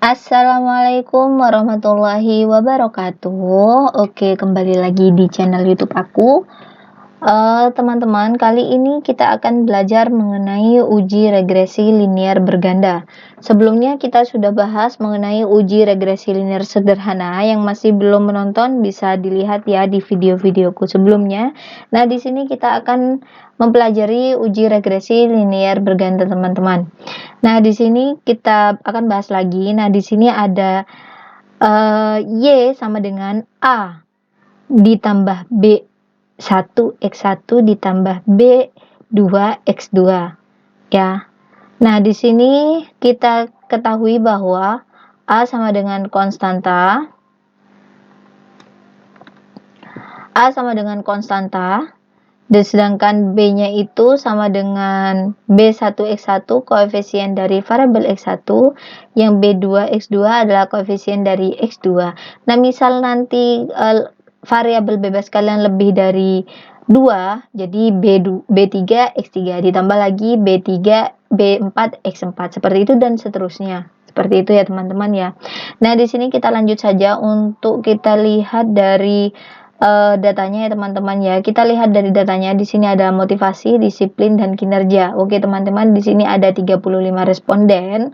Assalamualaikum warahmatullahi wabarakatuh. Oke, kembali lagi di channel YouTube aku. Teman-teman, kali ini kita akan belajar mengenai uji regresi linear berganda. Sebelumnya kita sudah bahas mengenai uji regresi linear sederhana. Yang masih belum menonton bisa dilihat ya di video-videoku sebelumnya. Nah, di sini kita akan mempelajari uji regresi linear berganda, teman-teman. Nah, di sini kita akan bahas lagi. Nah, di sini ada Y sama dengan A ditambah B1 X1 ditambah B2 X2 ya. Nah, di sini kita ketahui bahwa A sama dengan konstanta. Dan sedangkan B-nya itu sama dengan B1 X1 koefisien dari variabel X1, yang B2 X2 adalah koefisien dari X2. Nah, misal nanti variabel bebas kalian lebih dari 2, jadi B3 X3 ditambah lagi B4 X4 seperti itu dan seterusnya. Seperti itu ya, teman-teman ya. Nah, di sini kita lanjut saja untuk kita lihat dari datanya ya, teman-teman ya. Kita lihat dari datanya. Di sini ada motivasi, disiplin, dan kinerja. Oke, teman-teman, di sini ada 35 responden.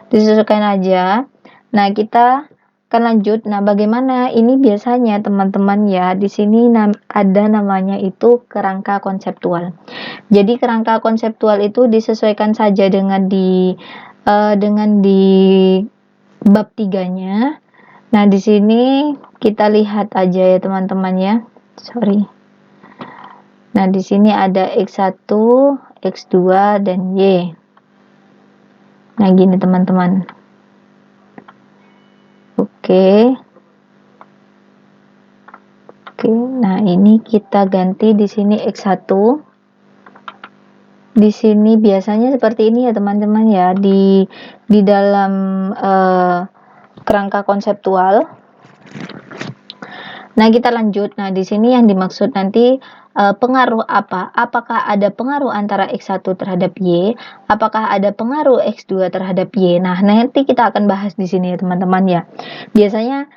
Disesuaikan aja. Nah, kita akan lanjut. Nah, bagaimana ini biasanya, teman-teman ya? Di sini ada namanya itu kerangka konseptual. Jadi kerangka konseptual itu disesuaikan saja dengan di bab 3-nya. Nah, di sini kita lihat aja ya, teman-teman ya. Nah, di sini ada X1, X2, dan Y. Nah, gini teman-teman. Oke. Nah, ini kita ganti di sini X1. Di sini biasanya seperti ini ya, teman-teman ya, di dalam kerangka konseptual. Nah, kita lanjut. Nah, di sini yang dimaksud nanti pengaruh apa? Apakah ada pengaruh antara X1 terhadap Y? Apakah ada pengaruh X2 terhadap Y? Nah, nanti kita akan bahas di sini ya, teman-teman ya. Biasanya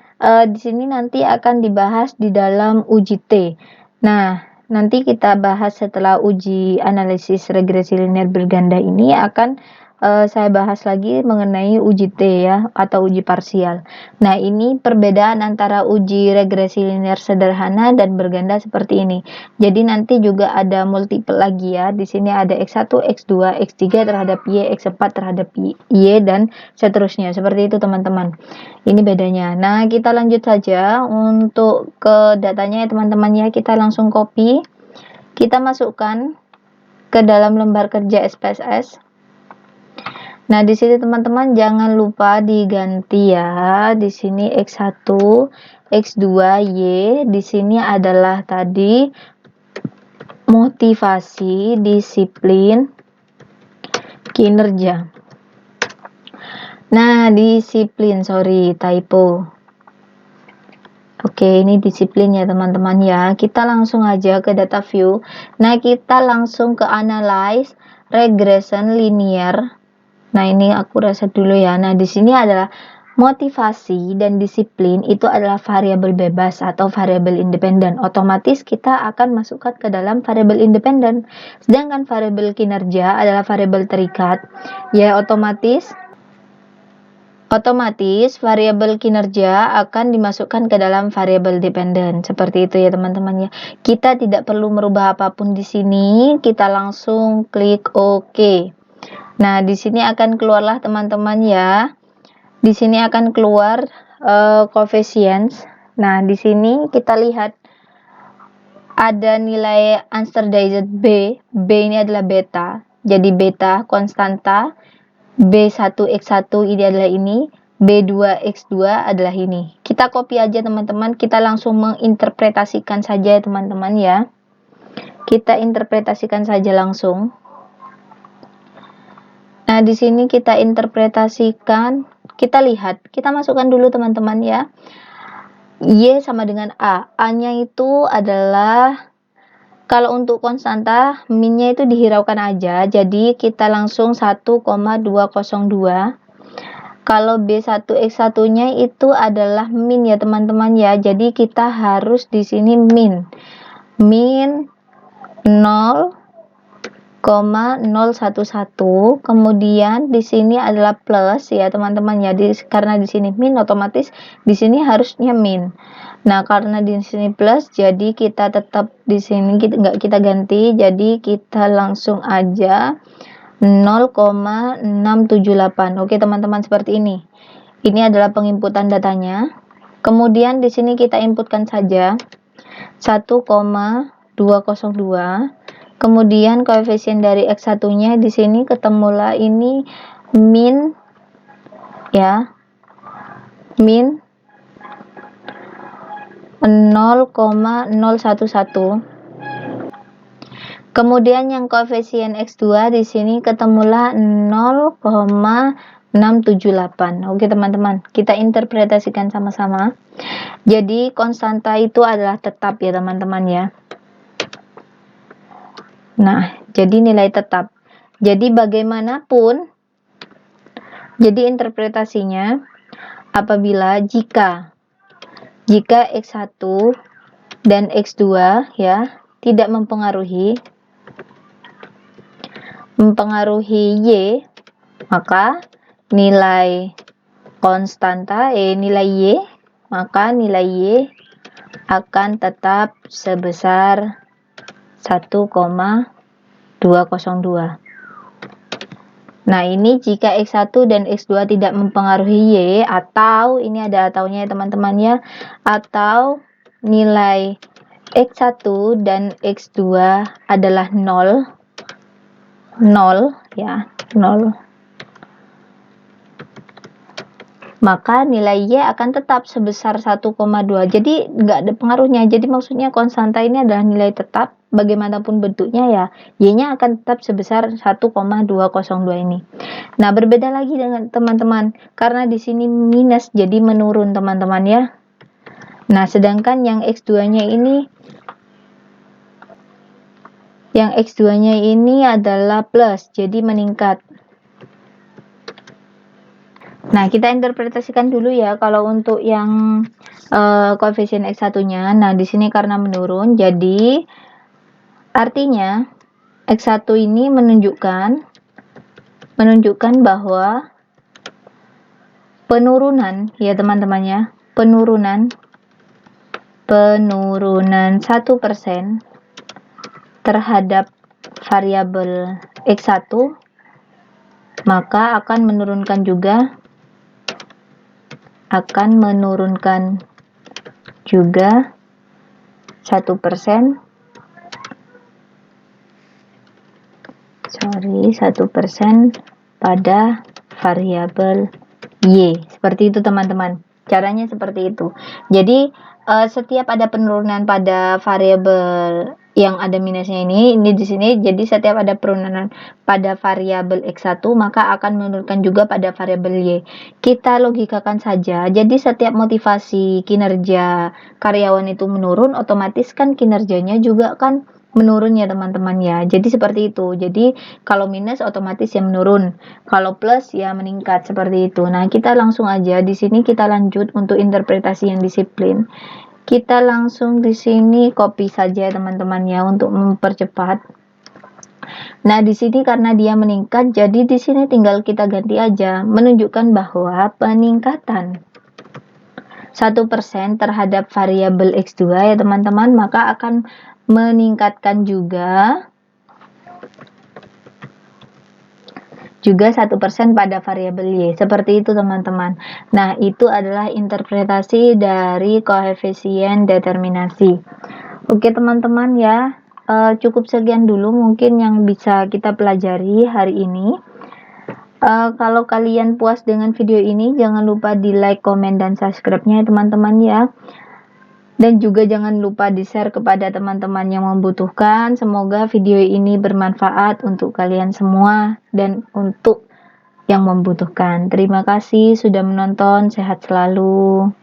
di sini nanti akan dibahas di dalam uji T. Nah, nanti kita bahas setelah uji analisis regresi linear berganda ini akan saya bahas lagi mengenai uji T ya, atau uji parsial. Nah, ini perbedaan antara uji regresi linear sederhana dan berganda seperti ini. Jadi nanti juga ada multiple lagi ya. Di sini ada X1, X2, X3 terhadap Y, X4 terhadap Y, dan seterusnya. Seperti itu, teman-teman. Ini bedanya. Nah, kita lanjut saja untuk ke datanya ya, teman-teman ya. Kita langsung copy. Kita masukkan ke dalam lembar kerja SPSS. Nah, di sini teman-teman jangan lupa diganti ya. Di sini X1, X2, Y. Di sini adalah tadi motivasi, disiplin, kinerja. Nah, disiplin, sorry, typo. Oke, ini disiplin ya, teman-teman ya. Kita langsung aja ke data view. Nah, kita langsung ke analyze regression linear. Nah, ini aku reset dulu ya. Nah, di sini adalah motivasi dan disiplin itu adalah variabel bebas atau variabel independen. Otomatis kita akan masukkan ke dalam variabel independen. Sedangkan variabel kinerja adalah variabel terikat. Ya, otomatis variabel kinerja akan dimasukkan ke dalam variabel dependen. Seperti itu ya, teman-teman ya. Kita tidak perlu merubah apapun di sini. Kita langsung klik OK. Nah, di sini akan keluarlah, teman-teman ya. Di sini akan keluar coefficients. Nah, di sini kita lihat ada nilai unstandardized B. B ini adalah beta. Jadi beta konstanta. B1 X1 ini adalah ini. B2 X2 adalah ini. Kita copy aja, teman-teman. Kita langsung menginterpretasikan saja, teman-teman ya. Kita interpretasikan saja langsung. Nah, di sini kita interpretasikan, kita lihat, kita masukkan dulu, teman-teman ya. Y sama dengan A. A-nya itu adalah, kalau untuk konstanta, min-nya itu dihiraukan aja. Jadi kita langsung 1,202. Kalau B1X1-nya itu adalah min ya teman-teman ya. Jadi kita harus di sini min 0,011, kemudian di sini adalah plus ya teman-teman ya. Karena di sini min, otomatis di sini harusnya min. Nah, karena di sini plus, jadi kita tetap di sini nggak kita ganti, jadi kita langsung aja 0,678. Oke teman-teman, seperti ini. Ini adalah penginputan datanya. Kemudian di sini kita inputkan saja 1,202. Kemudian koefisien dari X1-nya di sini ketemulah ini min ya. Min 0,011. Kemudian yang koefisien X2 di sini ketemulah 0,678. Oke teman-teman, kita interpretasikan sama-sama. Jadi konstanta itu adalah tetap ya teman-teman ya. Nah, jadi nilai tetap. Jadi bagaimanapun, jadi interpretasinya apabila jika X1 dan X2 ya tidak mempengaruhi Y, maka nilai konstanta nilai Y, maka nilai Y akan tetap sebesar 1,202. Nah, ini jika X1 dan X2 tidak mempengaruhi Y, atau ini ada ataunya ya teman-teman ya, atau nilai X1 dan X2 adalah 0 ya, 0, maka nilai Y akan tetap sebesar 1,2. Jadi nggak ada pengaruhnya. Jadi maksudnya konstanta ini adalah nilai tetap, bagaimanapun bentuknya ya, Y-nya akan tetap sebesar 1,202 ini. Nah, berbeda lagi dengan teman-teman, karena di sini minus, jadi menurun teman-teman ya. Nah, sedangkan yang X2-nya ini adalah plus, jadi meningkat. Nah, kita interpretasikan dulu ya kalau untuk yang koefisien X1-nya. Nah, di sini karena menurun, jadi artinya X1 ini menunjukkan bahwa penurunan ya teman-teman ya, penurunan 1% terhadap variabel X1, maka akan menurunkan juga 1% pada variabel Y. Seperti itu teman-teman. Caranya seperti itu. Jadi setiap ada penurunan pada variabel yang ada minusnya ini di sini, jadi setiap ada penurunan pada variabel X1 maka akan menurunkan juga pada variabel Y. Kita logikakan saja. Jadi setiap motivasi kinerja karyawan itu menurun, otomatis kan kinerjanya juga kan menurun ya teman-teman ya. Jadi seperti itu. Jadi kalau minus otomatis ya menurun, kalau plus ya meningkat, seperti itu. Nah, kita langsung aja di sini kita lanjut untuk interpretasi yang disiplin. Kita langsung di sini copy saja teman-teman ya untuk mempercepat. Nah, di sini karena dia meningkat, jadi di sini tinggal kita ganti aja, menunjukkan bahwa peningkatan 1% terhadap variabel X2 ya teman-teman, maka akan meningkatkan juga 1% pada variabel Y. Seperti itu teman-teman. Nah, itu adalah interpretasi dari koefisien determinasi. Oke teman-teman ya, cukup sekian dulu mungkin yang bisa kita pelajari hari ini. Kalau kalian puas dengan video ini, jangan lupa di like, komen, dan subscribe-nya ya teman-teman ya. Dan juga jangan lupa di-share kepada teman-teman yang membutuhkan. Semoga video ini bermanfaat untuk kalian semua dan untuk yang membutuhkan. Terima kasih sudah menonton. Sehat selalu.